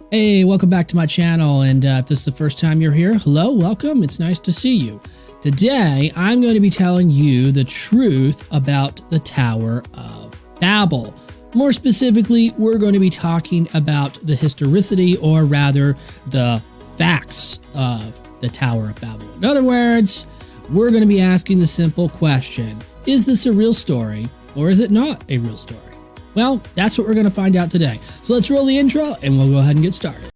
Hey, welcome back to my channel, and if this is the first time you're here, hello, welcome, it's nice to see you. Today, I'm going to be telling you the truth about the Tower of Babel. More specifically, we're going to be talking about the historicity, or rather, the facts of the Tower of Babel. In other words, we're going to be asking the simple question, is this a real story, or is it not a real story? Well, that's what we're going to find out today. So let's roll the intro and we'll go ahead and get started.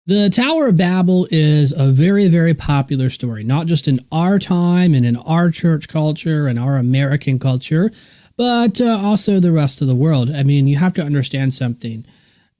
The Tower of Babel is a very, very popular story, not just in our time and in our church culture and our American culture, but also the rest of the world. I mean, you have to understand something.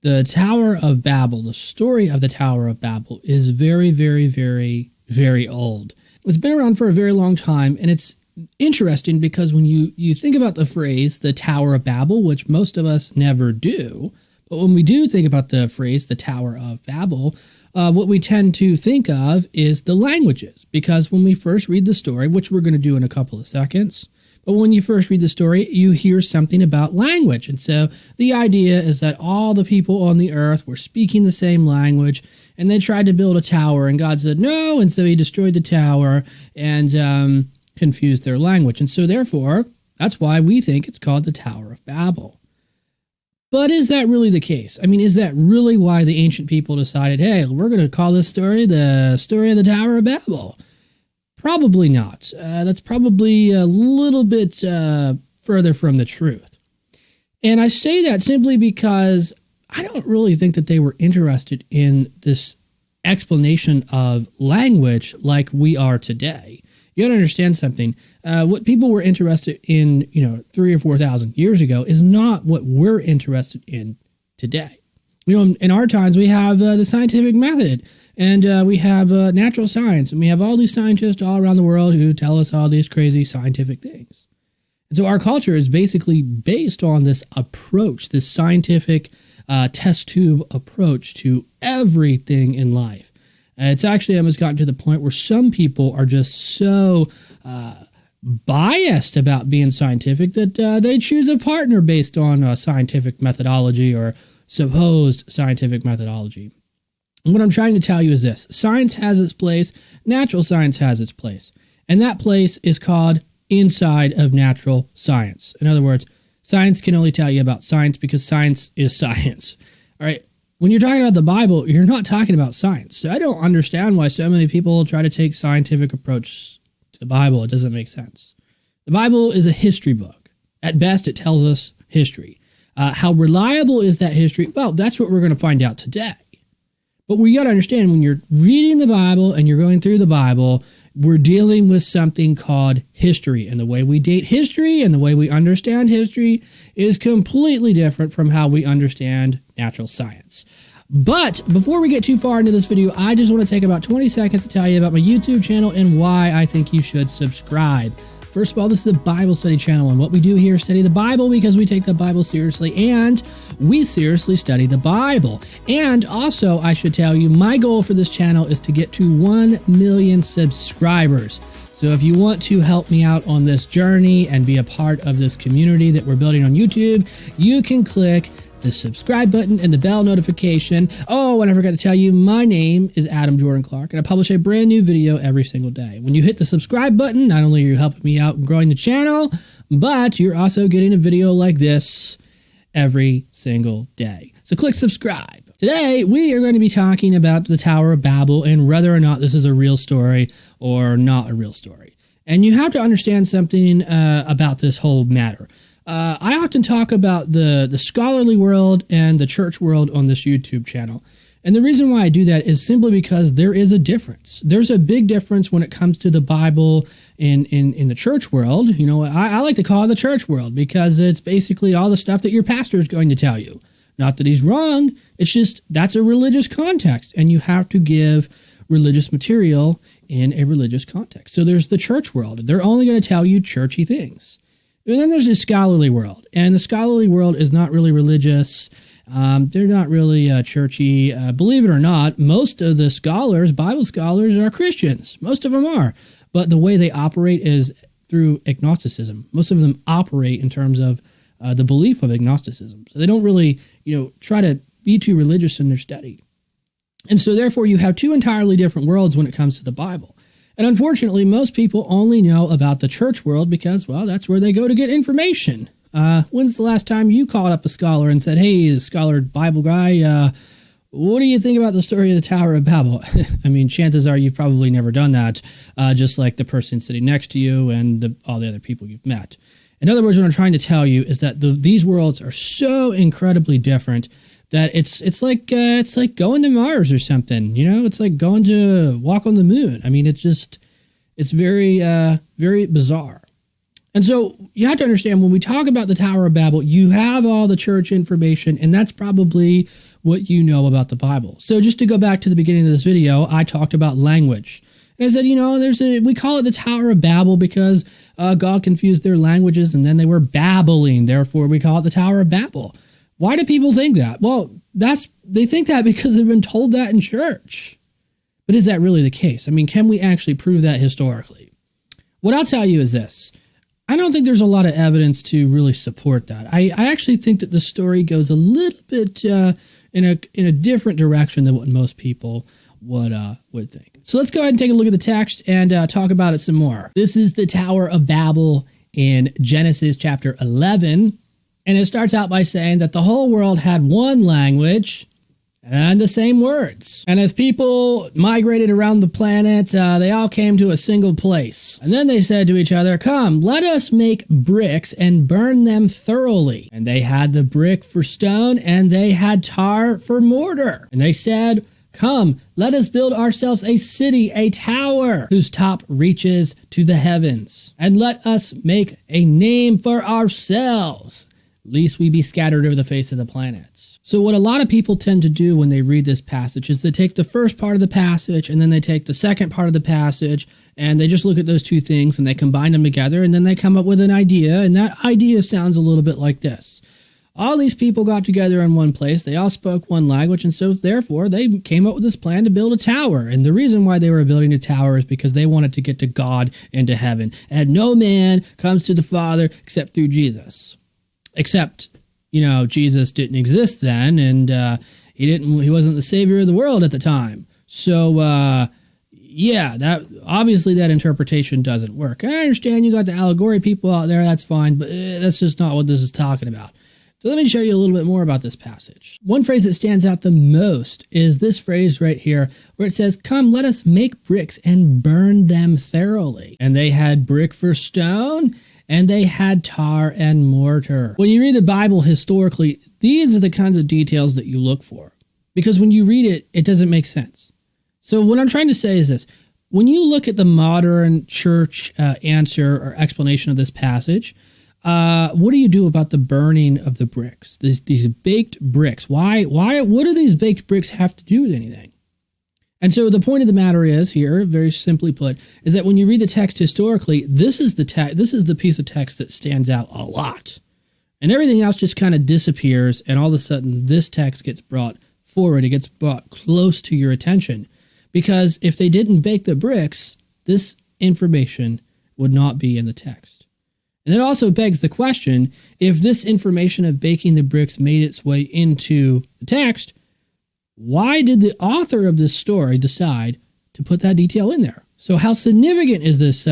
The Tower of Babel, the story of the Tower of Babel, is very, very, very, very old. It's been around for a very long time, and it's interesting because when you think about the phrase, the Tower of Babel, which most of us never do, but when we do think about the phrase, the Tower of Babel, what we tend to think of is the languages, because when we first read the story, which we're going to do in a couple of seconds, but when you first read the story, you hear something about language. And so the idea is that all the people on the earth were speaking the same language, and they tried to build a tower, and God said no, and so he destroyed the tower and confused their language. And so therefore, that's why we think it's called the Tower of Babel. But is that really the case? I mean, is that really why the ancient people decided, hey, we're going to call this story the story of the Tower of Babel? Probably not. That's probably a little bit further from the truth. And I say that simply because I don't really think that they were interested in this explanation of language like we are today. You gotta understand something. What people were interested in, 3,000 or 4,000 years ago is not what we're interested in today. In our times, we have the scientific method, and we have natural science, and we have all these scientists all around the world who tell us all these crazy scientific things. And so our culture is basically based on this approach, this scientific test tube approach to everything in life. It's actually almost gotten to the point where some people are just so biased about being scientific that they choose a partner based on scientific methodology or supposed scientific methodology. And what I'm trying to tell you is this. Science has its place. Natural science has its place. And that place is called inside of natural science. In other words, science can only tell you about science because science is science. All right. When you're talking about the Bible, you're not talking about science. So I don't understand why so many people try to take scientific approach to the Bible. It doesn't make sense. The Bible is a history book. At best, it tells us history. How reliable is that history? Well, that's what we're going to find out today. But we got to understand, when you're reading the Bible and you're going through the Bible, we're dealing with something called history. And the way we date history and the way we understand history is completely different from how we understand natural science. But before we get too far into this video, I just want to take about 20 seconds to tell you about my YouTube channel and why I think you should subscribe. First of all, this is a Bible study channel, and what we do here is study the Bible because we take the Bible seriously, and we seriously study the Bible. And also, I should tell you, my goal for this channel is to get to 1 million subscribers. So if you want to help me out on this journey and be a part of this community that we're building on YouTube, you can click the subscribe button and the bell notification. Oh, and I forgot to tell you, my name is Adam Jordan Clark, and I publish a brand new video every single day. When you hit the subscribe button, not only are you helping me out in growing the channel, but you're also getting a video like this every single day. So click subscribe. Today, we are going to be talking about the Tower of Babel and whether or not this is a real story or not a real story. And you have to understand something about this whole matter. I often talk about the scholarly world and the church world on this YouTube channel. And the reason why I do that is simply because there is a difference. There's a big difference when it comes to the Bible in the church world. I like to call it the church world because it's basically all the stuff that your pastor is going to tell you. Not that he's wrong. It's just that's a religious context, and you have to give religious material in a religious context. So there's the church world. They're only going to tell you churchy things. And then there's the scholarly world, and the scholarly world is not really religious. They're not really churchy. Believe it or not, most of the scholars, Bible scholars, are Christians. Most of them are. But the way they operate is through agnosticism. Most of them operate in terms of the belief of agnosticism. So they don't really, try to be too religious in their study. And so therefore you have two entirely different worlds when it comes to the Bible. And unfortunately, most people only know about the church world because, well, that's where they go to get information. When's the last time you called up a scholar and said, hey, scholar Bible guy, what do you think about the story of the Tower of Babel? I mean, chances are you've probably never done that, just like the person sitting next to you and all the other people you've met. In other words, what I'm trying to tell you is that these worlds are so incredibly different that it's like going to Mars or something. It's like going to walk on the moon. I mean, it's very very bizarre. And so you have to understand, when we talk about the Tower of Babel, you have all the church information, and that's probably what you know about the Bible. So just to go back to the beginning of this video, I talked about language. And I said, we call it the Tower of Babel because God confused their languages and then they were babbling. Therefore, we call it the Tower of Babel. Why do people think that? Well, they think that because they've been told that in church. But is that really the case? I mean, can we actually prove that historically? What I'll tell you is this. I don't think there's a lot of evidence to really support that. I actually think that the story goes a little bit in a different direction than what most people would think. So let's go ahead and take a look at the text and talk about it some more. This is the Tower of Babel in Genesis chapter 11. And it starts out by saying that the whole world had one language and the same words. And as people migrated around the planet, they all came to a single place. And then they said to each other, come, let us make bricks and burn them thoroughly. And they had the brick for stone, and they had tar for mortar. And they said, come, let us build ourselves a city, a tower, whose top reaches to the heavens. And let us make a name for ourselves, lest we be scattered over the face of the planets. So what a lot of people tend to do when they read this passage is they take the first part of the passage and then they take the second part of the passage and they just look at those two things and they combine them together and then they come up with an idea, and that idea sounds a little bit like this. All these people got together in one place, they all spoke one language, and so therefore they came up with this plan to build a tower. And the reason why they were building a tower is because they wanted to get to God and to heaven. And no man comes to the Father except through Jesus. Except, Jesus didn't exist then, and he wasn't the savior of the world at the time. So, that obviously that interpretation doesn't work. I understand you got the allegory people out there, that's fine, but that's just not what this is talking about. So let me show you a little bit more about this passage. One phrase that stands out the most is this phrase right here, where it says, come, let us make bricks and burn them thoroughly. And they had brick for stone, and they had tar and mortar. When you read the Bible historically, these are the kinds of details that you look for. Because when you read it, it doesn't make sense. So what I'm trying to say is this. When you look at the modern church answer or explanation of this passage, what do you do about the burning of the bricks? These baked bricks. What do these baked bricks have to do with anything? And so the point of the matter is here, very simply put, is that when you read the text historically, this is the piece of text that stands out a lot. And everything else just kind of disappears, and all of a sudden this text gets brought forward. It gets brought close to your attention. Because if they didn't bake the bricks, this information would not be in the text. And it also begs the question, if this information of baking the bricks made its way into the text, why did the author of this story decide to put that detail in there? So how significant is this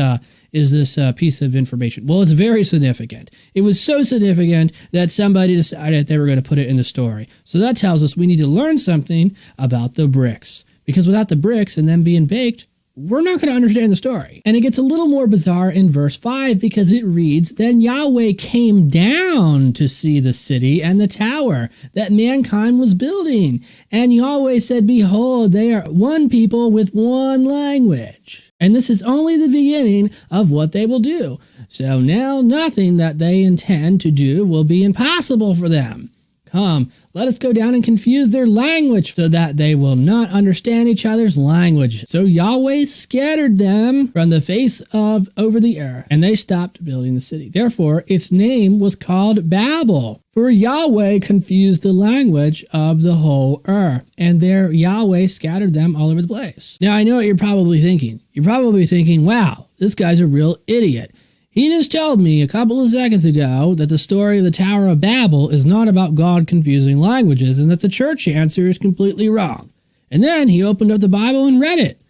piece of information? Well, it's very significant. It was so significant that somebody decided they were going to put it in the story. So that tells us we need to learn something about the bricks. Because without the bricks and them being baked, we're not going to understand the story. And it gets a little more bizarre in verse 5 because it reads, then Yahweh came down to see the city and the tower that mankind was building. And Yahweh said, behold, they are one people with one language. And this is only the beginning of what they will do. So now nothing that they intend to do will be impossible for them. Come, let us go down and confuse their language so that they will not understand each other's language. So Yahweh scattered them from the face of over the earth, and they stopped building the city. Therefore, its name was called Babel, for Yahweh confused the language of the whole earth, and there Yahweh scattered them all over the place. Now, I know what you're probably thinking. You're probably thinking, wow, this guy's a real idiot. He just told me a couple of seconds ago that the story of the Tower of Babel is not about God confusing languages and that the church answer is completely wrong. And then he opened up the Bible and read it.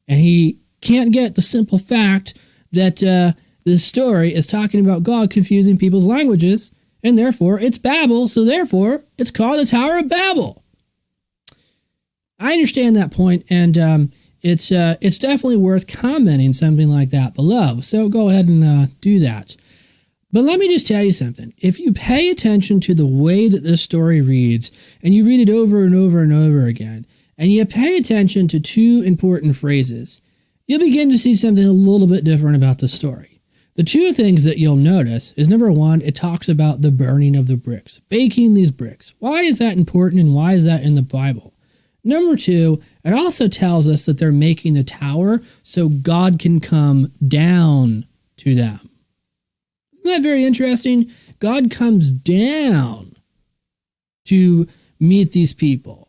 And he can't get the simple fact that this story is talking about God confusing people's languages, and therefore it's Babel, so therefore it's called the Tower of Babel. I understand that point, and it's definitely worth commenting something like that below. So go ahead and do that. But let me just tell you something. If you pay attention to the way that this story reads, and you read it over and over and over again, and you pay attention to two important phrases, you'll begin to see something a little bit different about the story. The two things that you'll notice is, number one, it talks about the burning of the bricks, baking these bricks. Why is that important, and why is that in the Bible? Number two, it also tells us that they're making the tower so God can come down to them. Isn't that very interesting? God comes down to meet these people.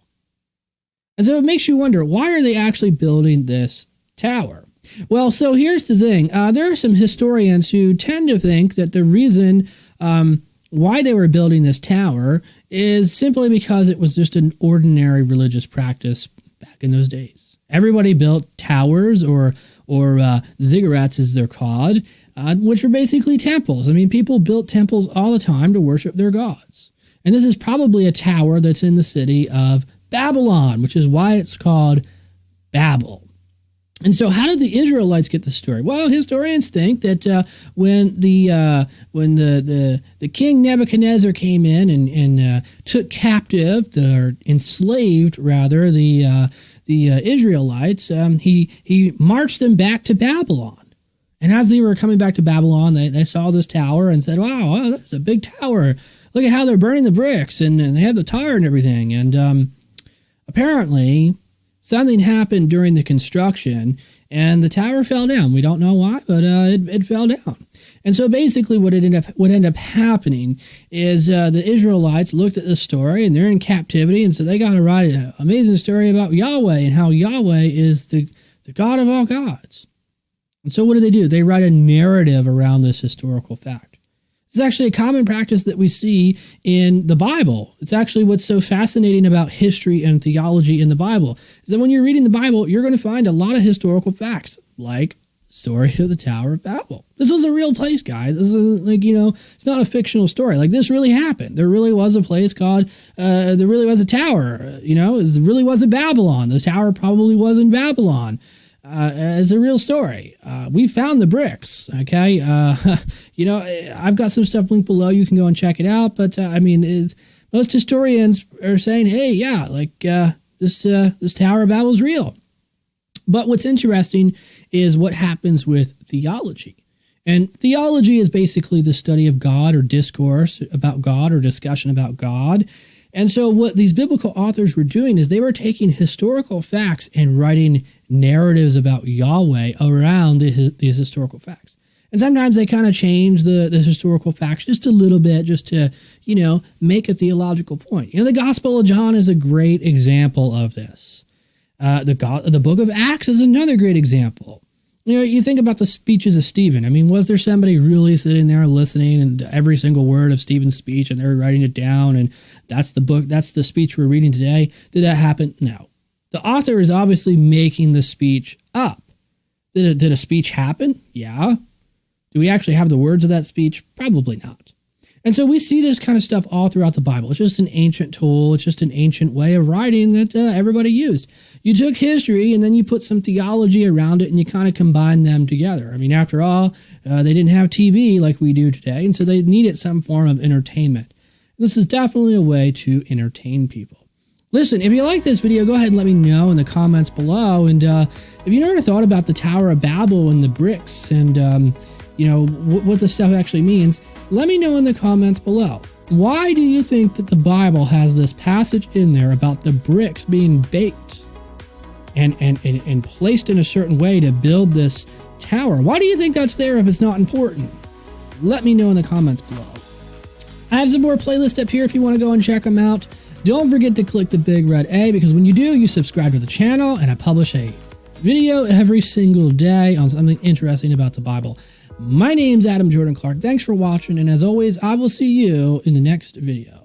And so it makes you wonder, why are they actually building this tower? Well, so here's the thing. There are some historians who tend to think that the reason why they were building this tower is simply because it was just an ordinary religious practice back in those days. Everybody built towers or ziggurats, as they're called, which are basically temples. I mean, people built temples all the time to worship their gods. And this is probably a tower that's in the city of Babylon, which is why it's called Babel. And so how did the Israelites get the story? Well, historians think that when the king Nebuchadnezzar came in and took captive, or enslaved rather, the Israelites, he marched them back to Babylon. And as they were coming back to Babylon, they saw this tower and said, wow, that's a big tower. Look at how they're burning the bricks, and they have the tar and everything. And apparently, something happened during the construction, and the tower fell down. We don't know why, but it fell down. And so basically what ended up happening is the Israelites looked at this story, and they're in captivity, and so they got to write an amazing story about Yahweh and how Yahweh is the God of all gods. And so what do? They write a narrative around this historical fact. It's actually a common practice that we see in the Bible. It's actually what's so fascinating about history and theology in the Bible, is that when you're reading the Bible, you're going to find a lot of historical facts, like the story of the Tower of Babel. This was a real place, guys. This is it's not a fictional story. Like, this really happened. There really was a place called, there really was a tower, it really was a Babylon. The tower probably was in Babylon. As a real story. We found the bricks, okay? I've got some stuff linked below. You can go and check it out. But, most historians are saying, hey, yeah, this Tower of Babel is real. But what's interesting is what happens with theology. And theology is basically the study of God, or discourse about God, or discussion about God. And so what these biblical authors were doing is they were taking historical facts and writing narratives about Yahweh around these historical facts. And sometimes they kind of change the historical facts just a little bit, just to, make a theological point. The Gospel of John is a great example of this. The book of Acts is another great example. You think about the speeches of Stephen. I mean, was there somebody really sitting there listening to every single word of Stephen's speech, and they're writing it down, and that's the speech we're reading today? Did that happen? No. The author is obviously making the speech up. Did a speech happen? Yeah. Do we actually have the words of that speech? Probably not. And so we see this kind of stuff all throughout the Bible. It's just an ancient tool. It's just an ancient way of writing that everybody used. You took history and then you put some theology around it, and you kind of combine them together. I mean, after all, they didn't have TV like we do today, and so they needed some form of entertainment. This is definitely a way to entertain people. Listen, if you like this video, go ahead and let me know in the comments below. And if you never thought about the Tower of Babel and the bricks and what this stuff actually means, let me know in the comments below. Why do you think that the Bible has this passage in there about the bricks being baked and placed in a certain way to build this tower? Why do you think that's there if it's not important? Let me know in the comments below. I have some more playlists up here if you want to go and check them out. Don't forget to click the big red A, because when you do, you subscribe to the channel, and I publish a video every single day on something interesting about the Bible. My name's Adam Jordan Clark. Thanks for watching, and as always, I will see you in the next video.